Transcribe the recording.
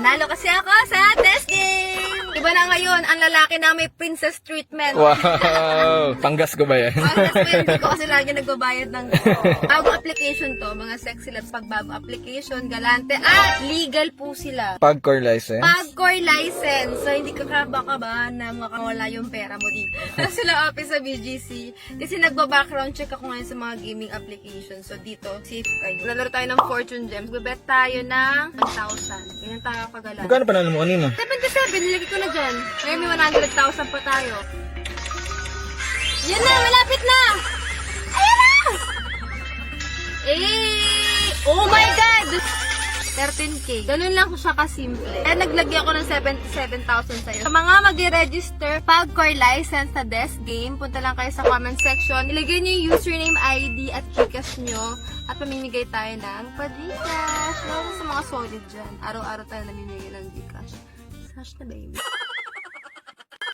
Nanalo kasi ako sa test game! Iba na ngayon, ang lalaki na may princess treatment. Wow! Panggas ko ba yan? Hindi ko kasi lagi nagbabayad ng bago application to, mga sexy labs pag bago application, galante, legal po sila. Pagcore license? Pagcore license. So, hindi ka baka na makawala yung pera mo dito. Sila office sa BGC. Kasi nagba-background check ako ngayon sa mga gaming application. So, dito, safe kayo. Lalaro tayo ng Fortune Gems. Bebet tayo ng 1,000. Ganyan tayo kagalan. Magkano panalo mo kanina? 77, nilagay ko na dyan. Ngayon may 100,000 pa tayo. Yan na, malapit na! Ayan na! Oh my God! 13K. Ganun lang ko siya kasimple. Kaya naglagay ako ng 77,000 sa'yo. Sa mga mag-register Pagcore license na desk game, punta lang kayo sa comment section. Ilagay niyo yung username, ID, at Gcash nyo. At pamimigay tayo ng pa-Gcash. Lalo sa mga solid dyan. Araw-araw tayo namimigay ng Gcash. Sash na baby.